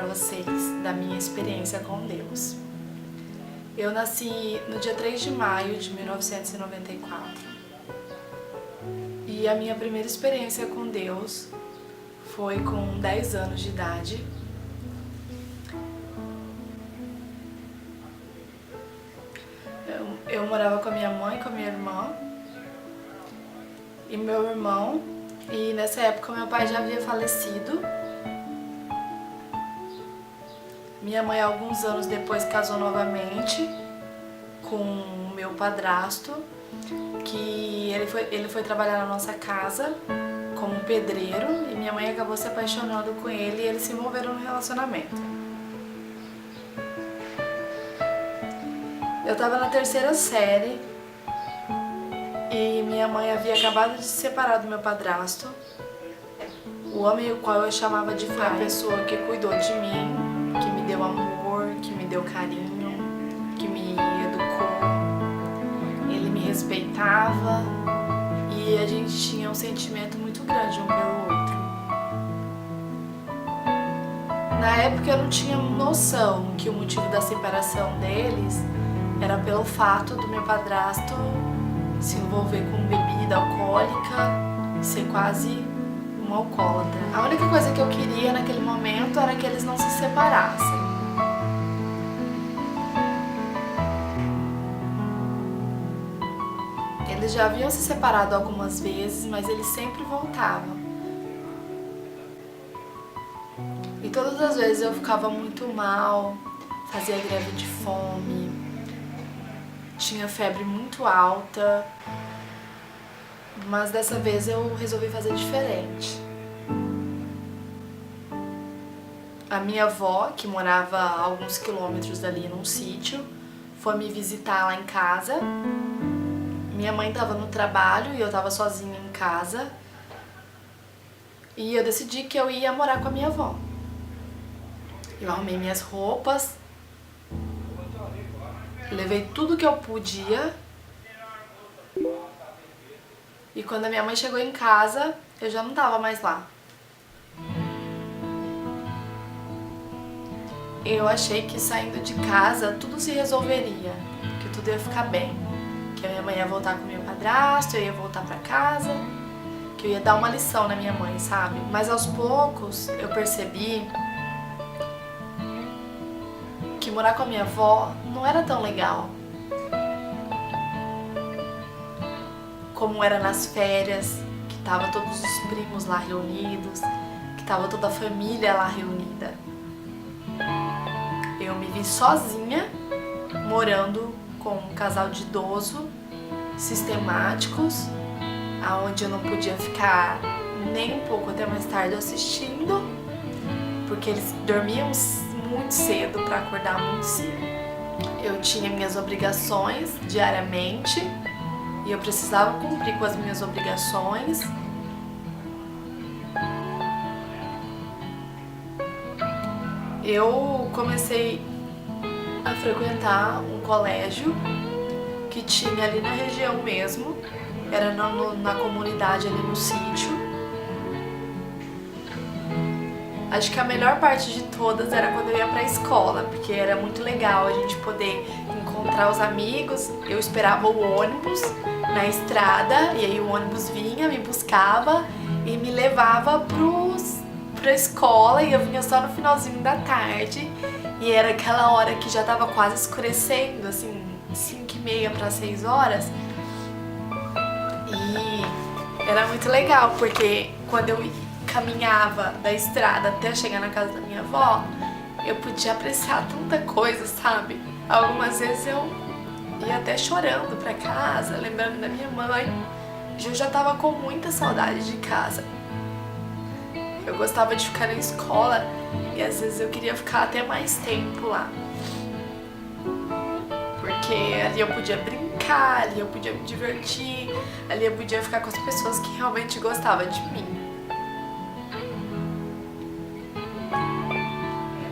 vocês da minha experiência com Deus. Eu nasci no dia 3 de maio de 1994 e a minha primeira experiência com Deus foi com 10 anos de idade. Eu morava com a minha mãe e com a minha irmã e meu irmão, e nessa época meu pai já havia falecido. Minha mãe, alguns anos depois, casou novamente com o meu padrasto, que ele foi trabalhar na nossa casa como pedreiro, e minha mãe acabou se apaixonando com ele e eles se envolveram no relacionamento. Eu estava na terceira série e minha mãe havia acabado de se separar do meu padrasto, o homem o qual eu chamava de pai, a pessoa que cuidou de mim, que me deu amor, que me deu carinho, que me educou. Ele me respeitava e a gente tinha um sentimento muito grande um pelo outro. Na época eu não tinha noção que o motivo da separação deles era pelo fato do meu padrasto se envolver com bebida alcoólica e ser quase um alcoólatra. A única coisa que eu queria naquele momento era que eles não se separassem. Eles já haviam se separado algumas vezes, mas eles sempre voltavam. E todas as vezes eu ficava muito mal, fazia greve de fome, tinha febre muito alta, mas dessa vez eu resolvi fazer diferente. A minha avó, que morava a alguns quilômetros dali num sítio, foi me visitar lá em casa. Minha mãe estava no trabalho e eu estava sozinha em casa. E eu decidi que eu ia morar com a minha avó. Eu arrumei minhas roupas, levei tudo que eu podia. E quando a minha mãe chegou em casa, eu já não estava mais lá. Eu achei que saindo de casa tudo se resolveria, que tudo ia ficar bem. Que a minha mãe ia voltar com o meu padrasto, eu ia voltar pra casa, que eu ia dar uma lição na minha mãe, sabe? Mas aos poucos eu percebi que morar com a minha avó não era tão legal como era nas férias, que tava todos os primos lá reunidos, que tava toda a família lá reunida. Eu me vi sozinha, morando com um casal de idoso, sistemáticos, aonde eu não podia ficar nem um pouco até mais tarde assistindo, porque eles dormiam muito cedo para acordar muito cedo. Eu tinha minhas obrigações diariamente e eu precisava cumprir com as minhas obrigações. Eu comecei a frequentar um colégio que tinha ali na região mesmo, era na comunidade ali no sítio. Acho que a melhor parte de todas era quando eu ia pra escola, porque era muito legal a gente poder encontrar os amigos. Eu esperava o ônibus na estrada e aí o ônibus vinha, me buscava e me levava pra escola, e eu vinha só no finalzinho da tarde e era aquela hora que já tava quase escurecendo, assim, 5h30 para 6 horas. E era muito legal, porque quando eu caminhava da estrada até chegar na casa da minha avó, eu podia apreciar tanta coisa, sabe? Algumas vezes eu ia até chorando pra casa, lembrando da minha mãe. Eu já tava com muita saudade de casa. Eu gostava de ficar na escola e às vezes eu queria ficar até mais tempo lá. Porque ali eu podia brincar, ali eu podia me divertir, ali eu podia ficar com as pessoas que realmente gostavam de mim.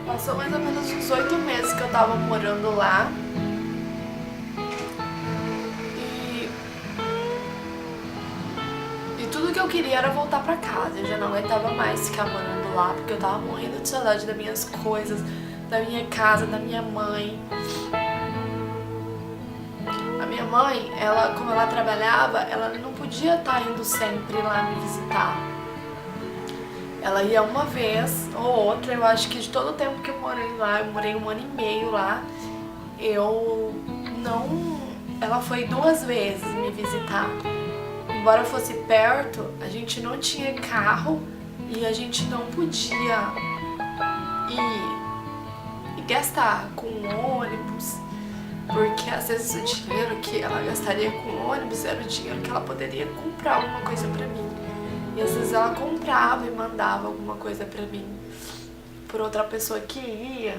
Passou mais ou menos uns 8 meses que eu tava morando lá. E tudo que eu queria era voltar pra casa. Eu já não aguentava mais ficar morando lá, porque eu tava morrendo de saudade das minhas coisas, da minha casa, da minha mãe. A minha mãe, como ela trabalhava, ela não podia estar indo sempre lá me visitar. Ela ia uma vez ou outra. Eu acho que de todo o tempo que eu morei lá, eu morei 1 ano e meio lá, ela foi 2 vezes me visitar. Embora fosse perto, a gente não tinha carro e a gente não podia ir e gastar com ônibus, porque às vezes o dinheiro que ela gastaria com ônibus era o dinheiro que ela poderia comprar alguma coisa pra mim. E às vezes ela comprava e mandava alguma coisa pra mim por outra pessoa que ia.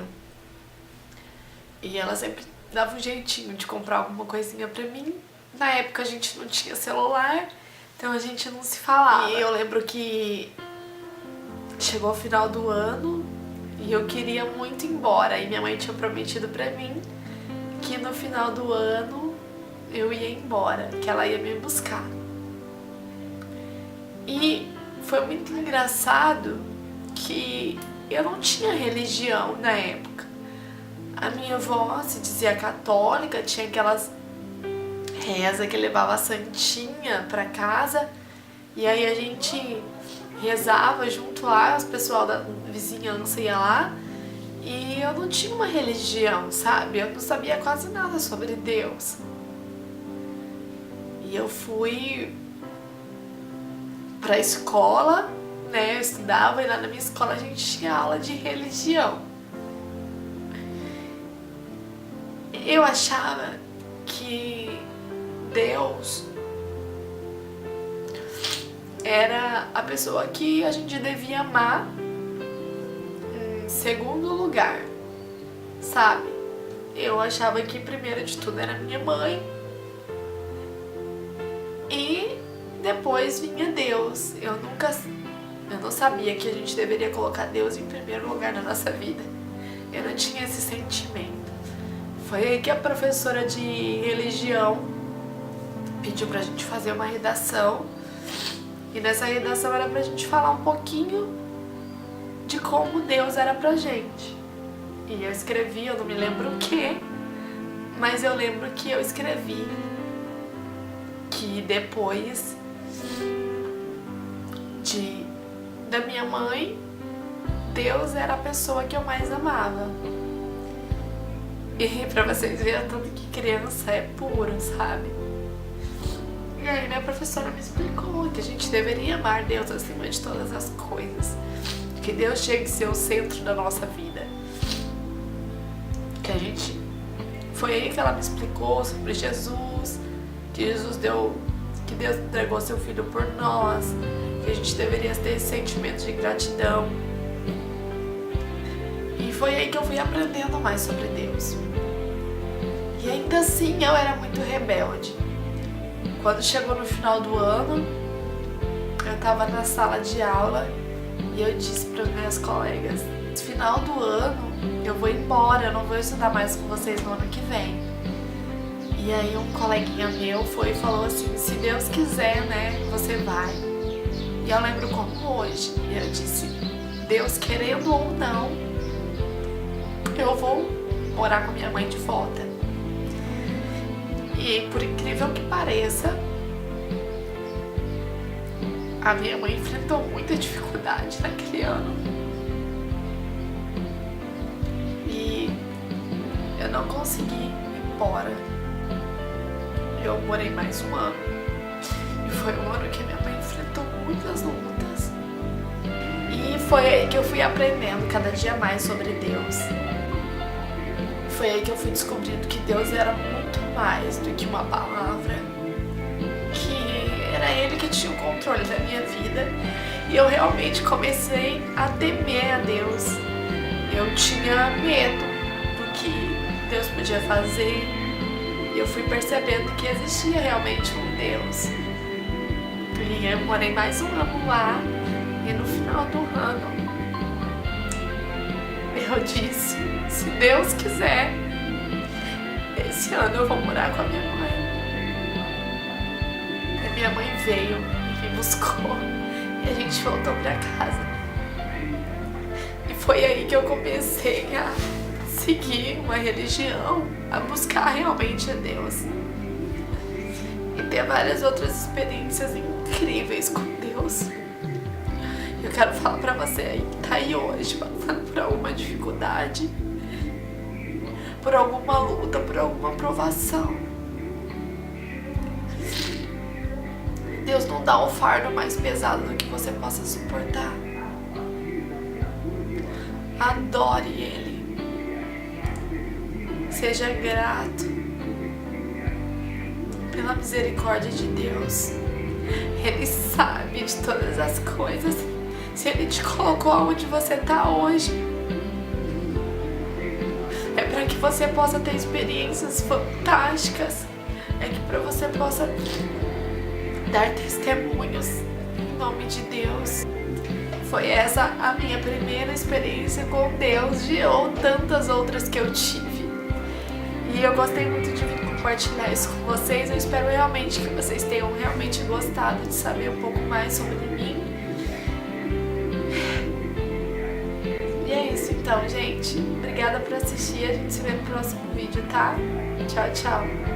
E ela sempre dava um jeitinho de comprar alguma coisinha pra mim. Na época a gente não tinha celular, então a gente não se falava. E eu lembro que chegou o final do ano e eu queria muito ir embora. E minha mãe tinha prometido pra mim que no final do ano eu ia embora, que ela ia me buscar. E foi muito engraçado que eu não tinha religião na época. A minha avó se dizia católica, tinha aquelas rezas que levava a santinha pra casa, e aí a gente rezava junto lá, os pessoal da vizinhança ia lá, e eu não tinha uma religião, sabe? Eu não sabia quase nada sobre Deus. E eu fui pra escola, né? Eu estudava e lá na minha escola a gente tinha aula de religião. Eu achava que Deus era a pessoa que a gente devia amar em segundo lugar, sabe? Eu achava que primeiro de tudo era minha mãe e depois vinha Deus. Eu não sabia que a gente deveria colocar Deus em primeiro lugar na nossa vida. Eu não tinha esse sentimento. Foi aí que a professora de religião pediu pra gente fazer uma redação. E nessa redação era pra gente falar um pouquinho de como Deus era pra gente. E eu escrevi, eu não me lembro o que, mas eu lembro que eu escrevi que depois da minha mãe, Deus era a pessoa que eu mais amava. E pra vocês verem tanto que criança é puro, sabe? E aí minha professora me explicou que a gente deveria amar Deus acima de todas as coisas. Que Deus tinha que ser o centro da nossa vida. Foi aí que ela me explicou sobre Jesus, que Deus entregou seu filho por nós, que a gente deveria ter esse sentimento de gratidão. E foi aí que eu fui aprendendo mais sobre Deus. E ainda assim eu era muito rebelde. Quando chegou no final do ano, eu tava na sala de aula e eu disse para minhas colegas: no final do ano eu vou embora, eu não vou estudar mais com vocês no ano que vem. E aí um coleguinha meu foi e falou assim: se Deus quiser, né, você vai. E eu lembro como hoje. E eu disse: Deus querendo ou não, eu vou morar com minha mãe de volta. E por incrível que pareça, a minha mãe enfrentou muita dificuldade naquele ano. E eu não consegui ir embora. Eu morei mais um ano. E foi um ano que minha mãe enfrentou muitas lutas. E foi aí que eu fui aprendendo cada dia mais sobre Deus. Foi aí que eu fui descobrindo que Deus era muito mais do que uma palavra, que era Ele que tinha o controle da minha vida. E eu realmente comecei a temer a Deus. Eu tinha medo do que Deus podia fazer. E eu fui percebendo que existia realmente um Deus. E eu morei mais um ano lá. E no final do ano eu disse: se Deus quiser, esse ano eu vou morar com a minha mãe. E minha mãe veio e me buscou e a gente voltou pra casa. foi aí que eu comecei a seguir uma religião, a buscar realmente a Deus. E ter várias outras experiências incríveis com Deus. Eu quero falar pra você aí que tá aí hoje passando por alguma dificuldade, por alguma luta, por alguma provação. Deus não dá um fardo mais pesado do que você possa suportar. Adore Ele. Seja grato pela misericórdia de Deus. Ele sabe de todas as coisas. Se Ele te colocou onde você está hoje, é para que você possa ter experiências fantásticas. É que para você possa dar testemunhos em nome de Deus. Foi essa a minha primeira experiência com Deus, ou tantas outras que eu tive. E eu gostei muito de vir compartilhar isso com vocês. Eu espero realmente que vocês tenham realmente gostado de saber um pouco mais sobre mim. E é isso então, gente. Obrigada por assistir. A gente se vê no próximo vídeo, tá? Tchau, tchau.